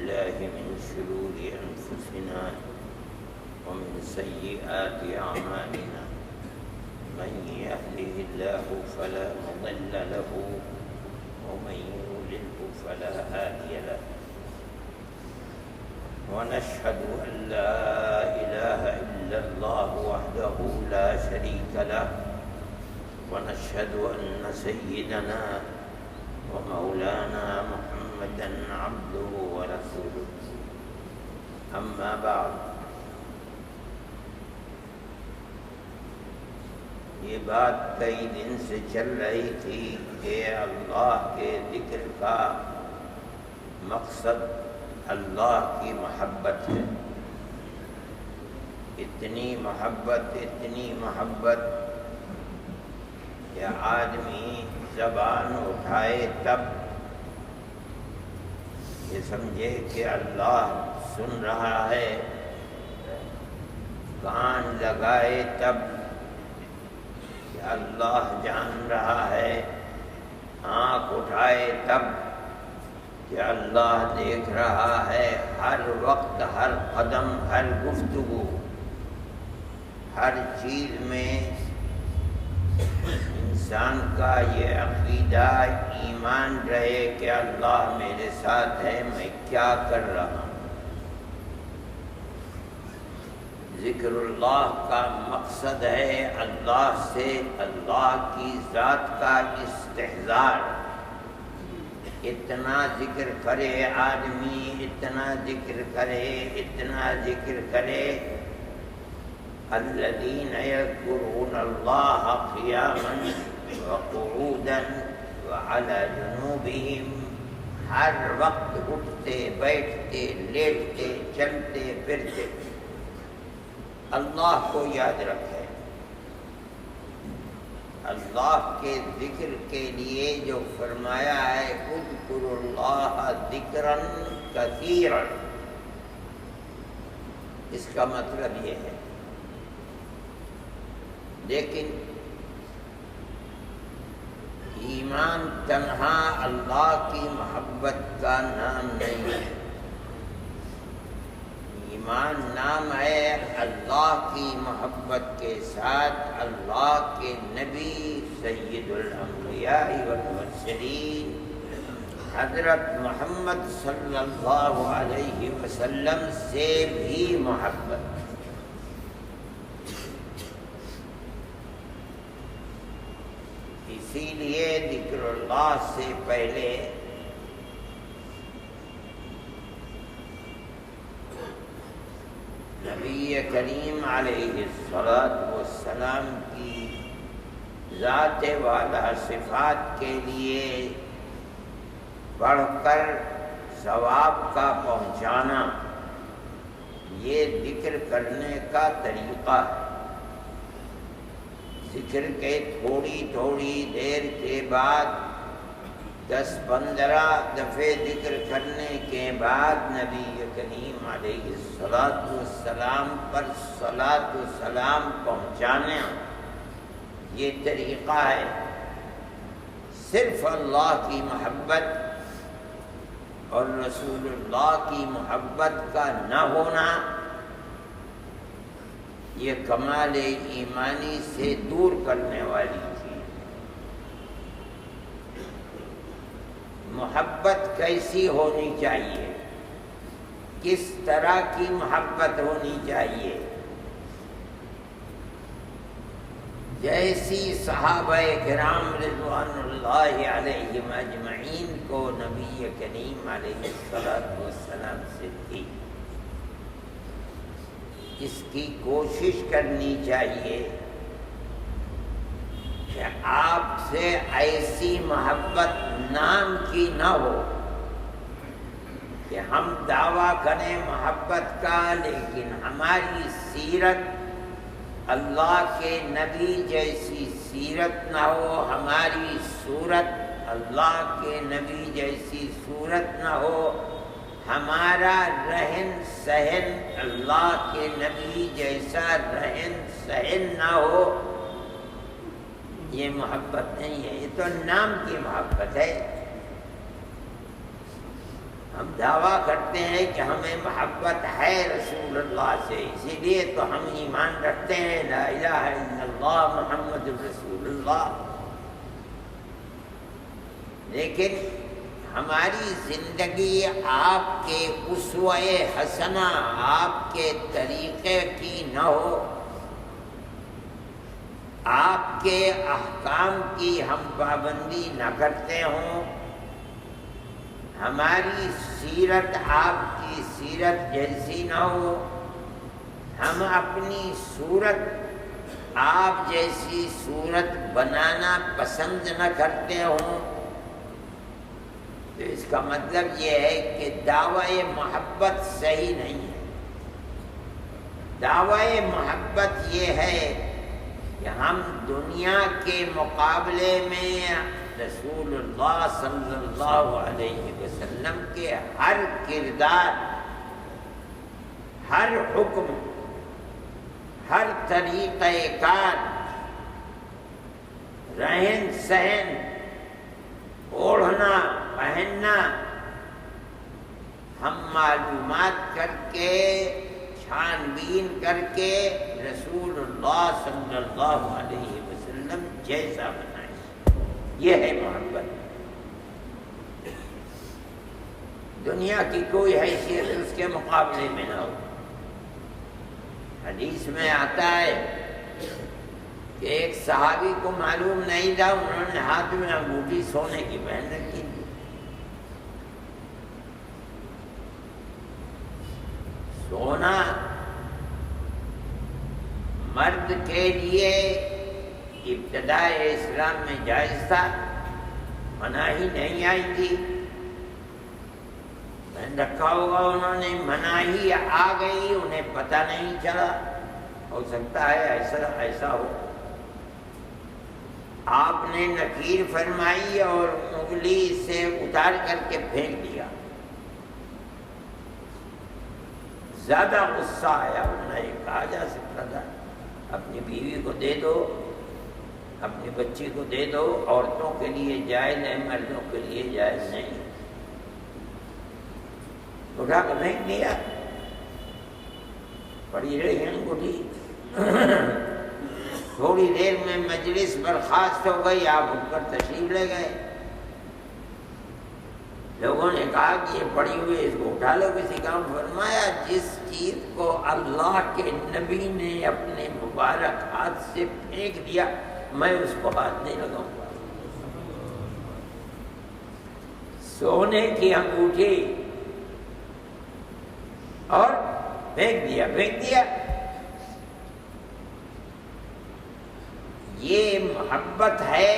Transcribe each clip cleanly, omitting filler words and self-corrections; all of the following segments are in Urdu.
بالله من شرور أنفسنا ومن سيئات أعمالنا من يهده الله فلا مضل له ومن يضلل فلا هادي له ونشهد أن لا إله إلا الله وحده لا شريك له ونشهد أن سيدنا ومولانا محمدا عبده ورسوله أما بعد یہ بات کئی دن سے چل رہی تھی کہ اللہ کے ذکر کا مقصد اللہ کی محبت ہے. اتنی محبت کہ آدمی زبان اٹھائے تب یہ سمجھے کہ اللہ سن رہا ہے، کان لگائے تب کہ اللہ جان رہا ہے، آنکھ اٹھائے تب کہ اللہ دیکھ رہا ہے. ہر وقت، ہر قدم، ہر گفتگو، ہر چیز میں انسان کا یہ عقیدہ ایمان رہے کہ اللہ میرے ساتھ ہے، میں کیا کر رہا ہوں. ذکر اللہ کا مقصد ہے اللہ سے اللہ کی ذات کا استحضار. اتنا ذکر کرے آدمی، اتنا ذکر کرے الذین یذکرون اللہ قیاما وقعودا وعلی جنوبہم، ہر وقت اٹھتے بیٹھتے لیٹتے چلتے پھرتے اللہ کو یاد رکھے. اللہ کے ذکر کے لیے جو فرمایا ہے اذکروا اللہ ذکرا کثیرا، اس کا مطلب یہ ہے. لیکن ایمان تنہا اللہ کی محبت کا نام نہیں ہے. ایمان نام ہے اللہ کی محبت کے ساتھ اللہ کے نبی سید الانبیاء والمرسلین حضرت محمد صلی اللہ علیہ وسلم سے بھی محبت. اسی لیے ذکر اللہ سے پہلے نبی کریم علیہ السلام کی ذات والا صفات کے لیے پڑھ کر ثواب کا پہنچانا یہ ذکر کرنے کا طریقہ ہے. ذکر کے تھوڑی دیر کے بعد 10-15 دفعے ذکر کرنے کے بعد نبی کریم علیہ السلام پر صلاۃ و سلام پہنچانا یہ طریقہ ہے. صرف اللہ کی محبت اور رسول اللہ کی محبت کا نہ ہونا یہ کمال ایمانی سے دور کرنے والی تھی. محبت کیسی ہونی چاہیے، کس طرح کی محبت ہونی چاہیے؟ جیسی صحابہ کرام رضوان اللہ علیہم اجمعین کو نبی کریم علیہ السلام سے تھی، اس کی کوشش کرنی چاہیے کہ آپ سے ایسی محبت نام کی نہ ہو کہ ہم دعویٰ کریں محبت کا لیکن ہماری سیرت اللہ کے نبی جیسی سیرت نہ ہو، ہماری صورت اللہ کے نبی جیسی صورت نہ ہو، ہمارا رہن سہن اللہ کے نبی جیسا رہن سہن نہ ہو. یہ محبت نہیں ہے، یہ تو نام کی محبت ہے. ہم دعویٰ کرتے ہیں کہ ہمیں محبت ہے رسول اللہ سے، اسی لیے تو ہم ایمان رکھتے ہیں لا الہ الا اللہ محمد رسول اللہ، لیکن ہماری زندگی آپ کے اسوہ حسنہ، آپ کے طریقے کی نہ ہو، آپ کے احکام کی ہم پابندی نہ کرتے ہوں، ہماری سیرت آپ کی سیرت جیسی نہ ہو، ہم اپنی صورت آپ جیسی صورت بنانا پسند نہ کرتے ہوں، تو اس کا مطلب یہ ہے کہ دعوی محبت صحیح نہیں ہے۔ دعوی محبت یہ ہے کہ ہم دنیا کے مقابلے میں رسول اللہ صلی اللہ علیہ وسلم کے ہر کردار، ہر حکم، ہر طریقہ کار، رہن سہن، اوڑھنا پہننا، ہم معلومات کر کے چھان بین کر کے رسول اللہ صلی اللہ علیہ وسلم جیسا بنائیں، یہ ہے محبت۔ دنیا کی کوئی حیثیت اس کے مقابلے میں نہ ہو۔ حدیث میں آتا ہے کہ ایک صحابی کو معلوم نہیں تھا، انہوں نے ہاتھ میں انگوٹھی سونے کی پہن رکھی تھی۔ سونا مرد کے لیے ابتدائے اسلام میں جائز تھا، مناہی نہیں آئی تھی۔ میں نے رکھا ہوگا انہوں نے، مناہی آ گئی، انہیں پتہ نہیں چلا، ہو سکتا ہے ایسا ہو۔ آپ نے نکیر فرمائی اور انگلی سے اتار کر کے پھینک دیا۔ زیادہ غصہ آیا، انہیں یہ کہا جا سکتا تھا اپنی بیوی کو دے دو، اپنی بچی کو دے دو، عورتوں کے لیے جائز ہے، مردوں کے لیے جائز نہیں۔ اٹھا کر پھینک دیا، پڑی رہی انگوٹھی۔ تھوڑی دیر میں مجلس برخاست ہو گئی، آپ اٹھ کر تشریف لے گئے۔ لوگوں نے کہا کہ یہ پڑی ہوئی اس کو اٹھا لو کسی کام۔ فرمایا جس چیز کو اللہ کے نبی نے اپنے مبارک ہاتھ سے پھینک دیا، میں اس کو ہاتھ نہیں لگاؤں گا۔ سونے کی انگوٹھی اور پھینک دیا۔ یہ محبت ہے،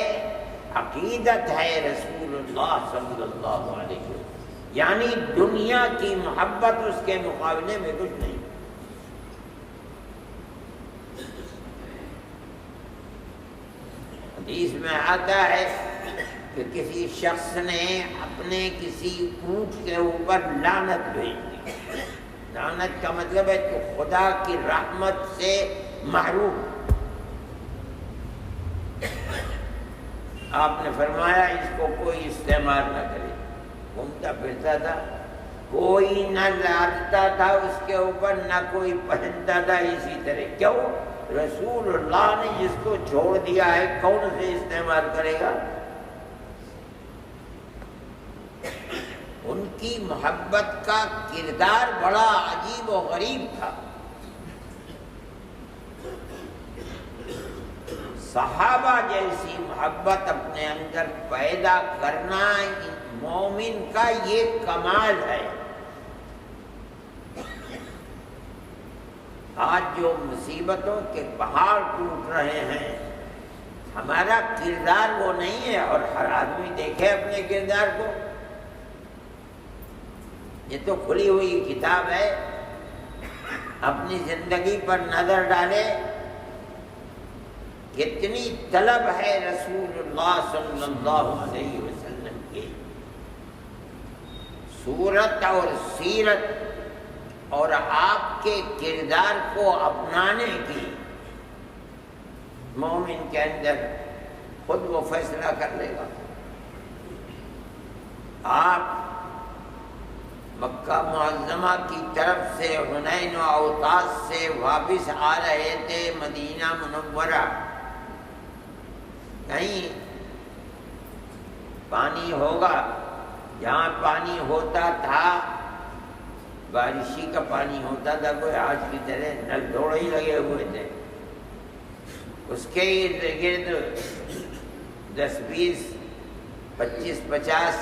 عقیدت ہے رسول اللہ صلی اللہ علیہ وسلم، یعنی دنیا کی محبت اس کے مقابلے میں کچھ نہیں۔ حدیث میں آتا ہے کہ کسی شخص نے اپنے کسی اونٹ کے اوپر لعنت بھیج دی۔ لعنت کا مطلب ہے کہ خدا کی رحمت سے محروم۔ آپ نے فرمایا اس کو کوئی استعمال نہ کرے۔ گھومتا پھرتا تھا، کوئی نہ لادتا تھا اس کے اوپر، نہ کوئی پہنتا تھا اسی طرح۔ کیوں؟ رسول اللہ نے جس کو چھوڑ دیا ہے، کون سے استعمال کرے گا؟ ان کی محبت کا کردار بڑا عجیب و غریب تھا۔ صحابہ جیسی محبت اپنے اندر پیدا کرنا مومن کا یہ کمال ہے۔ آج جو مصیبتوں کے پہاڑ ٹوٹ رہے ہیں، ہمارا کردار وہ نہیں ہے، اور ہر آدمی دیکھے اپنے کردار کو۔ یہ تو کھلی ہوئی کتاب ہے، اپنی زندگی پر نظر ڈالے، کتنی طلب ہے رسول اللہ صلی اللہ علیہ وسلم کی صورت اور سیرت اور آپ کے کردار کو اپنانے کی۔ مومن کے اندر خود وہ فیصلہ کر لے گا۔ آپ مکہ معظمہ کی طرف سے حنین و اوطاس سے واپس آ رہے تھے مدینہ منورہ. کہیں پانی ہوگا، جہاں پانی ہوتا تھا بارشی کا پانی ہوتا تھا، کوئی آج کی طرح نل دوڑے ہی لگے ہوئے تھے. اس کے ارد گرد 10 20 25 50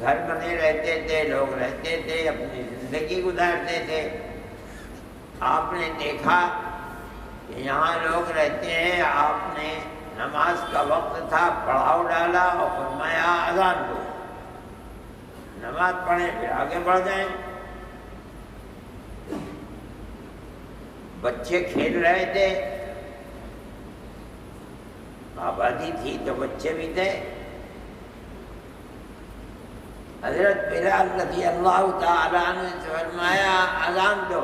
گھر بنے رہتے تھے، لوگ رہتے تھے، اپنی زندگی گزارتے تھے. آپ نے دیکھا کہ یہاں لوگ رہتے ہیں. آپ نے نماز کا وقت تھا، پڑھاؤ ڈالا اور فرمایا اذان دو، نماز پڑھیں پھر آگے بڑھ جائیں. بچے کھیل رہے تھے، آبادی تھی تو بچے بھی تھے. حضرت بلال رضی اللہ تعالیٰ عنہ نے فرمایا اذان دو.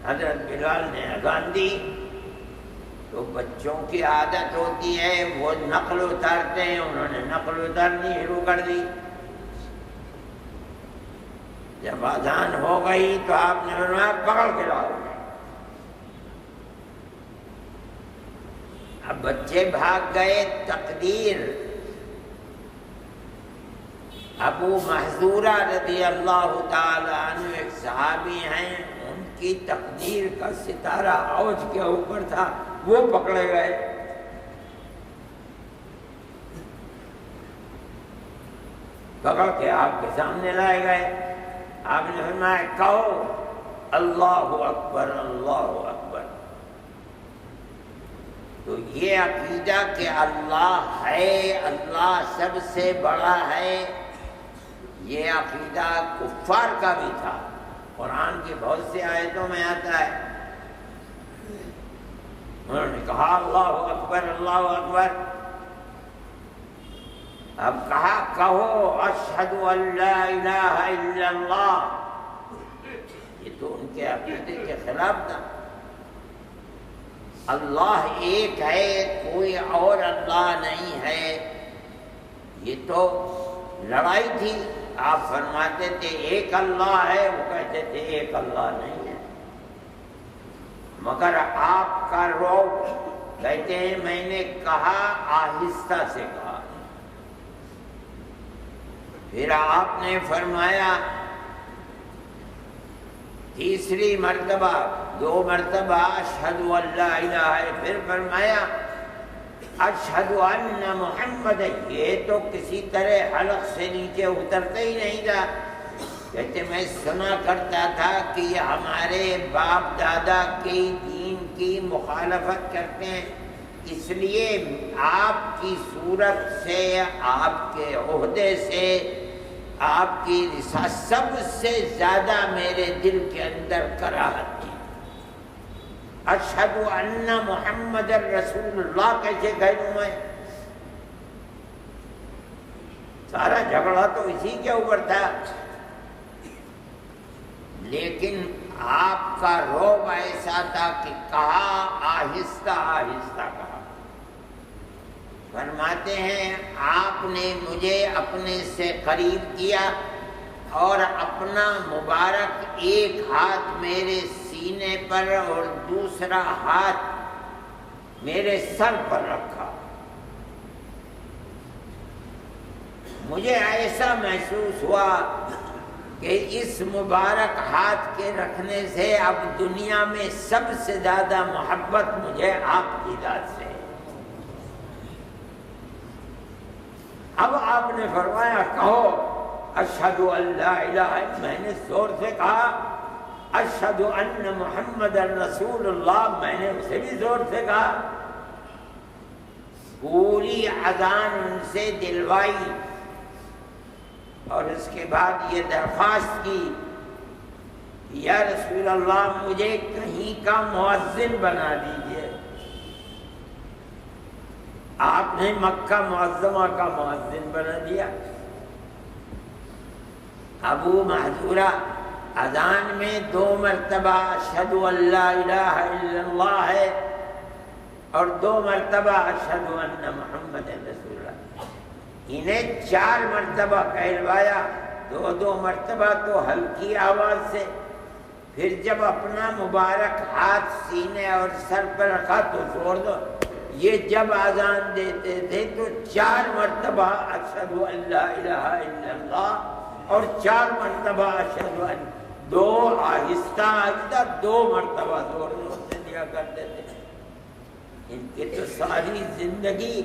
حضرت بلال نے اذان دی. تو بچوں کی عادت ہوتی ہے وہ نقل اتارتے ہیں، انہوں نے نقل اتارنی شروع کر دی. جب اذان ہو گئی تو آپ نے فرمایا پکڑ کے لاؤ. اب بچے بھاگ گئے. تقدیر ابو محذورہ رضی اللہ تعالی عنہ ایک صحابی ہیں، ان کی تقدیر کا ستارہ اوج کے اوپر تھا، وہ پکڑے گئے. پکڑ کے آپ کے سامنے لائے گئے. آپ نے فرمایا کہو اللہ اکبر اللہ اکبر. تو یہ عقیدہ کہ اللہ ہے، اللہ سب سے بڑا ہے، یہ عقیدہ کفار کا بھی تھا. قرآن کی بہت سی آیتوں میں آتا ہے. انہوں نے کہا اللہ اکبر اللہ اکبر. اب کہا کہو اشہد ان لا الہ الا اللہ. یہ تو ان کے عقیدے کے خلاف تھا. اللہ ایک ہے، کوئی اور اللہ نہیں ہے. یہ تو لڑائی تھی. آپ فرماتے تھے ایک اللہ ہے، وہ کہتے تھے ایک اللہ نہیں ہے. مگر آپ کا روب کہتے ہیں میں نے کہا آہستہ سے کہا. پھر آپ نے فرمایا تیسری مرتبہ، 2 مرتبہ اشہد ان لا الہ ہے. پھر فرمایا اشہد ان محمد. یہ تو کسی طرح حلق سے نیچے اترتا ہی نہیں تھا. کہتے میں سنا کرتا تھا کہ یہ ہمارے باپ دادا کے دین کی مخالفت کرتے ہیں، اس لیے آپ کی صورت سے، آپ کے عہدے سے، آپ کی رسالت سب سے زیادہ میرے دل کے اندر کراہت تھی. اشہد ان محمد رسول اللہ کیسے کہہ دوں میں؟ سارا جھگڑا تو اسی کے اوپر تھا. لیکن آپ کا روب ایسا تھا کہ کہا آہستہ آہستہ کہا. فرماتے ہیں آپ نے مجھے اپنے سے قریب کیا اور اپنا مبارک ایک ہاتھ میرے سینے پر اور دوسرا ہاتھ میرے سر پر رکھا. مجھے ایسا محسوس ہوا کہ اس مبارک ہاتھ کے رکھنے سے اب دنیا میں سب سے زیادہ محبت مجھے آپ کی ذات سے. اب آپ نے فرمایا کہو اشہد ان لا الہ. میں نے زور سے کہا اشہد ان محمد رسول اللہ. میں نے اسے بھی زور سے کہا. پوری اذان ان سے دلوائی اور اس کے بعد یہ درخواست کی یا رسول اللہ مجھے کہیں کا مؤذن بنا دیجئے. آپ نے مکہ معظمہ کا مؤذن بنا دیا. ابو محذورہ اذان میں 2 مرتبہ اشہد ان لا الہ الا اللہ ہے اور 2 مرتبہ اشہد ان محمد رسول اللہ. انہیں 4 مرتبہ کہلوایا دو مرتبہ تو ہلکی آواز سے، پھر جب اپنا مبارک ہاتھ سینے اور سر پر رکھا تو زور دو۔ یہ جب اذان دیتے تھے تو 4 مرتبہ اشہد ان لا الہ الا اللہ اور 4 مرتبہ اشہد ان، 2 آہستہ آہستہ 2 مرتبہ زور سے دیا کرتے تھے۔ ان کی تو ساری زندگی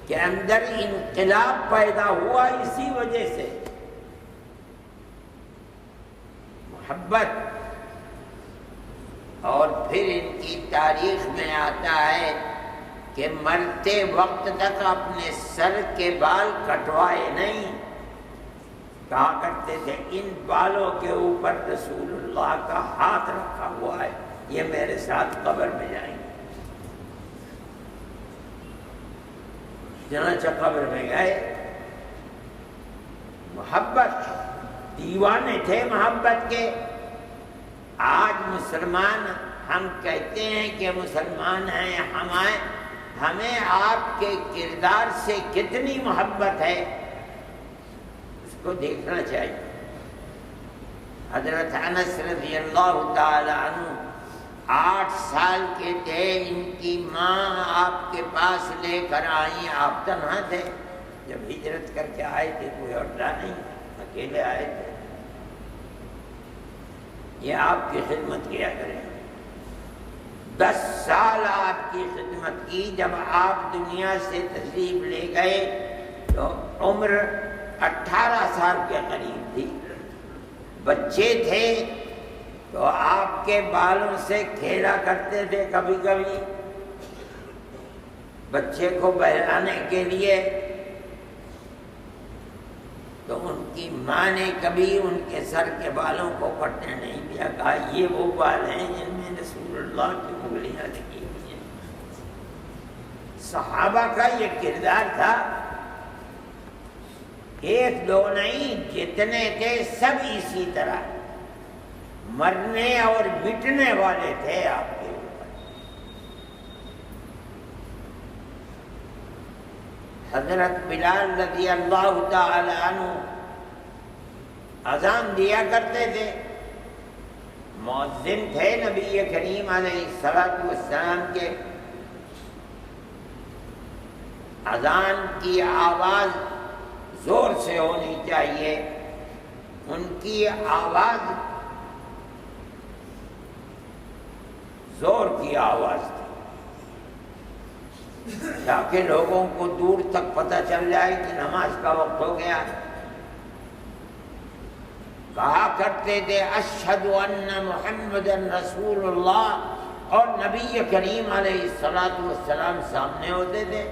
کے اندر انقلاب پیدا ہوا اسی وجہ سے، محبت۔ اور پھر ان کی تاریخ میں آتا ہے کہ مرتے وقت تک اپنے سر کے بال کٹوائے نہیں، کہا کرتے تھے ان بالوں کے اوپر رسول اللہ کا ہاتھ رکھا ہوا ہے، یہ میرے ساتھ قبر میں جائیں گے۔ چنانچہ قبر میں گئے، محبت، دیوانے تھے محبت کے۔ آج مسلمان ہم کہتے ہیں کہ مسلمان ہیں، ہمیں آپ کے کردار سے کتنی محبت ہے اس کو دیکھنا چاہیے۔ حضرت انس رضی اللہ تعالی عنہ 8 سال کے تھے، ان کی ماں آپ کے پاس لے کر آئی، آپ تنہا تھے جب ہجرت کر کے آئے تھے، کوئی اور نہیں، اکیلے آئے تھے۔ یہ آپ کی خدمت کیا کریں، 10 سال آپ کی خدمت کی۔ جب آپ دنیا سے تشریف لے گئے تو عمر 18 سال کے قریب تھی، بچے تھے تو آپ کے بالوں سے کھیلا کرتے تھے، کبھی کبھی بچے کو بہلانے کے لیے۔ تو ان کی ماں نے کبھی ان کے سر کے بالوں کو کٹنے نہیں دیا، کہا یہ وہ بال ہیں جن میں رسول اللہ کی انگلیاں لگی ہوئی ہیں۔ صحابہ کا یہ کردار تھا، 1 2 نہیں، جتنے تھے سب اسی طرح مرنے اور مٹنے والے تھے آپ کے اوپر۔ حضرت بلال رضی اللہ تعالی عنہ اذان دیا کرتے تھے، مؤذن تھے نبی کریم علیہ الصلوۃ والسلام کے۔ اذان کی آواز زور سے ہونی چاہیے، ان کی آواز زور کی آواز تھی تاکہ لوگوں کو دور تک پتہ چل جائے کہ نماز کا وقت ہو گیا۔ کہا کرتے تھے اشہد ان محمدن رسول اللہ، اور نبی کریم علیہ الصلوۃ والسلام سامنے ہوتے تھے۔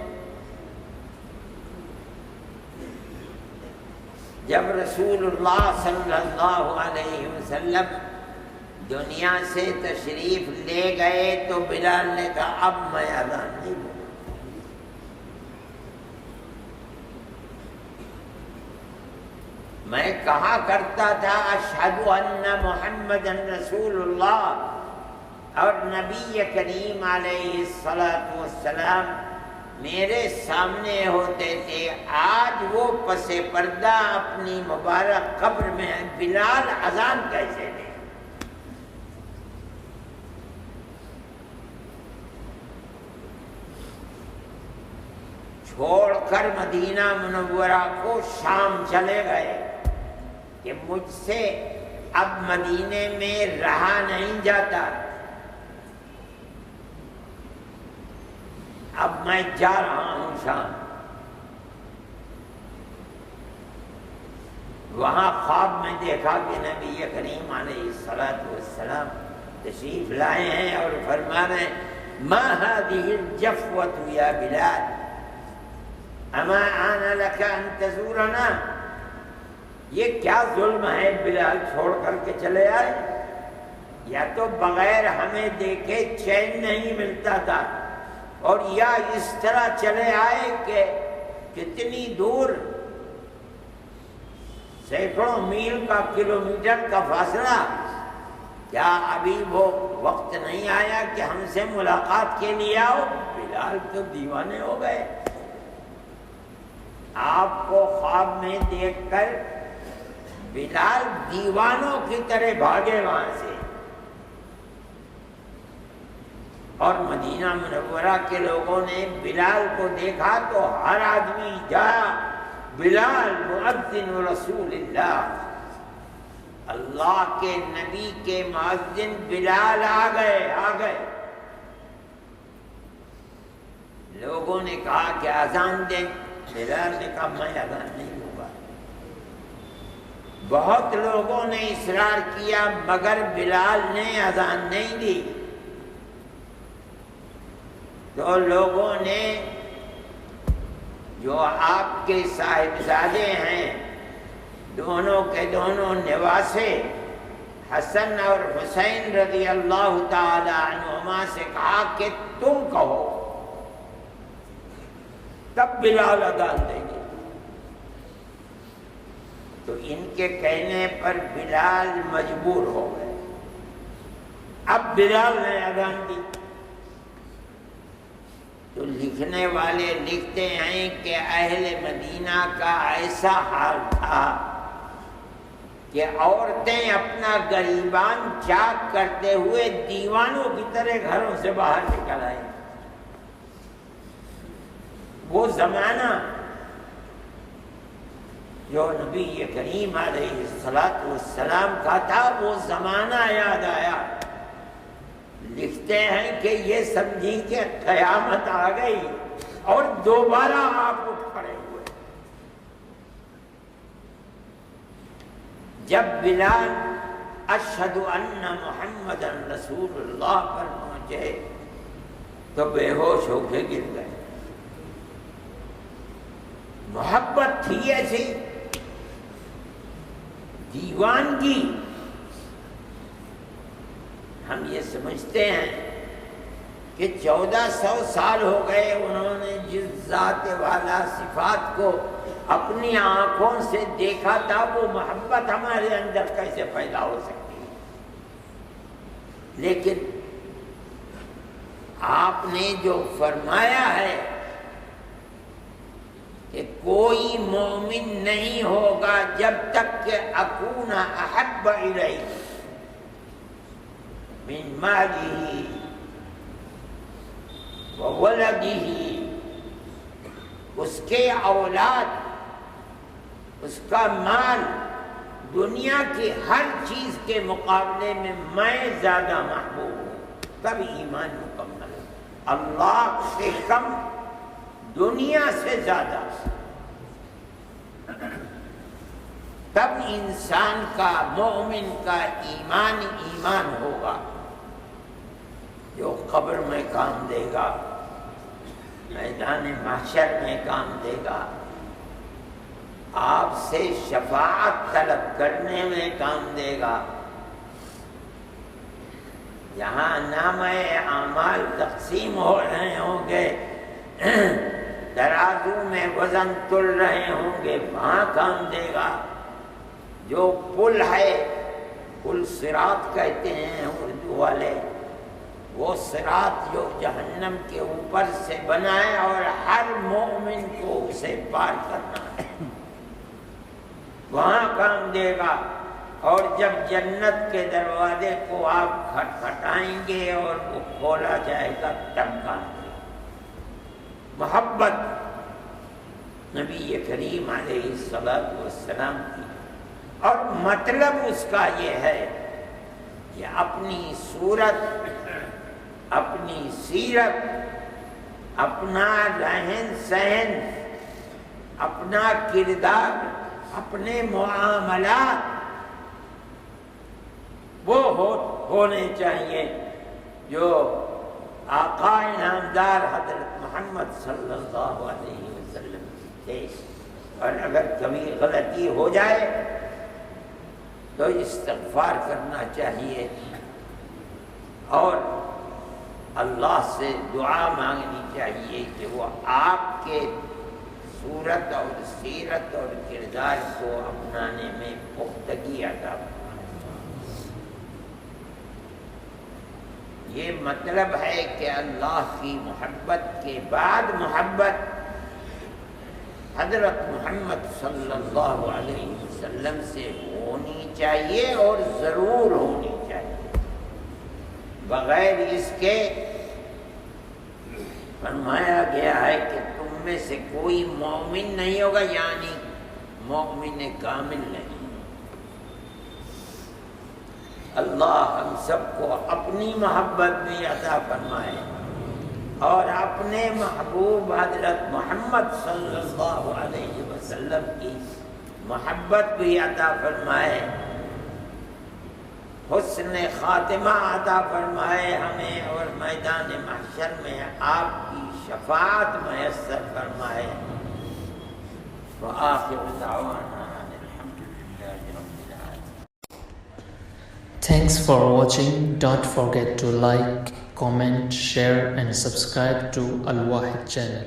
جب رسول اللہ صلی اللہ علیہ وسلم دنیا سے تشریف لے گئے تو بلال نے کہا اب میں اذان نہیں بولوں۔ میں کہا کرتا تھا اشہد ان محمدن رسول اللہ، اور نبی کریم علیہ الصلوۃ والسلام میرے سامنے ہوتے تھے۔ آج وہ پس پردہ اپنی مبارک قبر میں ہے، بلال اذان کیسے دے؟ چھوڑ کر مدینہ منورہ کو شام چلے گئے کہ مجھ سے اب مدینے میں رہا نہیں جاتا، اب میں جا رہا ہوں شام۔ وہاں خواب میں دیکھا کہ نبی کریم علیہ الصلوۃ والسلام تشریف لائے ہیں اور فرما رہے ہیں ما هذه الجفوة یا بلال اما آن لك ان تزورنا، یہ کیا ظلم ہے بلال، چھوڑ کر کے چلے آئے؟ یا تو بغیر ہمیں دیکھے چین نہیں ملتا تھا، اور یا اس طرح چلے آئے کہ کتنی دور، سینکڑوں میل کا، کلومیٹر کا فاصلہ، کیا ابھی وہ وقت نہیں آیا کہ ہم سے ملاقات کے لیے آؤ؟ بلال تو دیوانے ہو گئے، آپ کو خواب میں دیکھ کر بلال دیوانوں کی طرح بھاگے وہاں سے، اور مدینہ منورہ کے لوگوں نے بلال کو دیکھا تو ہر آدمی جا بلال مؤذن رسول اللہ، اللہ کے نبی کے مؤذن بلال آ گئے۔ لوگوں نے کہا کہ اذان دیں، بلال نے کہا میں اذان نہیں دوں گا۔ بہت لوگوں نے اصرار کیا مگر بلال نے اذان نہیں دی، تو لوگوں نے جو آپ کے صاحبزادے ہیں، دونوں کے دونوں نواسے حسن اور حسین رضی اللہ تعالی عنہما سے کہا کہ تم کہو تب بلال اذان دیں گے۔ تو ان کے کہنے پر بلال مجبور ہو گئے، اب بلال نے اذان دی۔ تو لکھنے والے لکھتے ہیں کہ اہل مدینہ کا ایسا حال تھا کہ عورتیں اپنا گریبان چاک کرتے ہوئے دیوانوں کی طرح گھروں سے باہر نکل آئیں۔ وہ زمانہ جو نبی کریم علیہ الصلوۃ والسلام کا تھا، وہ زمانہ یاد آیا۔ لکھتے ہیں کہ یہ سمجھی کہ قیامت آ گئی اور دوبارہ آپ اٹھ کھڑے ہوئے۔ جب بلال اشہد ان محمد رسول اللہ پر پہنچے تو بے ہوش ہو کے گر گئے۔ محبت تھی ایسی، دیوانگی۔ ہم یہ سمجھتے ہیں کہ 1400 سال ہو گئے انہوں نے جس ذات والا صفات کو اپنی آنکھوں سے دیکھا تھا، وہ محبت ہمارے اندر کیسے پیدا ہو سکتی ہے؟ لیکن آپ نے جو فرمایا ہے کہ کوئی مومن نہیں ہوگا جب تک کہ اکون احب الیہ من مالہ وولدہ، اس کے اولاد، اس کا مال، دنیا کی ہر چیز کے مقابلے میں میں زیادہ محبوب ہوں، تب ایمان مکمل ہے۔ اللہ سے کم، دنیا سے زیادہ، تب انسان کا، مومن کا ایمان ہوگا جو قبر میں کام دے گا، میدان محشر میں کام دے گا، آپ سے شفاعت طلب کرنے میں کام دے گا۔ یہاں نامہ اعمال تقسیم ہو رہے ہوں گے، ترازو میں وزن تل رہے ہوں گے، وہاں کام دے گا۔ جو پل ہے، پل صراط کہتے ہیں اردو والے، وہ صراط جو جہنم کے اوپر سے بنا ہے اور ہر مومن کو اسے پار کرنا ہے، وہاں کام دے گا۔ اور جب جنت کے دروازے کو آپ کھٹکھٹائیں گے اور وہ کھولا جائے گا تب کام دے گا۔ محبت نبی کریم علیہ الصلوۃ والسلام کی، اور مطلب اس کا یہ ہے کہ اپنی صورت، اپنی سیرت، اپنا رہن سہن، اپنا کردار، اپنے معاملات وہ ہونے چاہیے جو آقا انعامدار حضرت محمد صلی اللہ علیہ وسلم تھے۔ اور اگر کبھی غلطی ہو جائے تو استغفار کرنا چاہیے اور اللہ سے دعا مانگنی چاہیے کہ وہ آپ کے صورت اور سیرت اور کردار کو اپنانے میں پختگی عطا فرمائے۔ یہ مطلب ہے کہ اللہ کی محبت کے بعد محبت حضرت محمد صلی اللہ علیہ وسلم سے ہونی چاہیے اور ضرور ہونی چاہیے، بغیر اس کے فرمایا گیا ہے کہ تم میں سے کوئی مومن نہیں ہوگا، یعنی مومن کامل نہیں۔ اللہ ہم سب کو اپنی محبت بھی عطا فرمائے اور اپنے محبوب حضرت محمد صلی اللہ علیہ وسلم کی محبت بھی عطا فرمائے، حسن خاتمہ عطا فرمائے ہمیں، اور میدان محشر میں آپ کی شفاعت میسر فرمائے۔ وآخر دعوانا ان الحمد للہ رب العالمین۔ Thanks for watching. Don't forget to like, comment, share and subscribe to Al Wahid channel.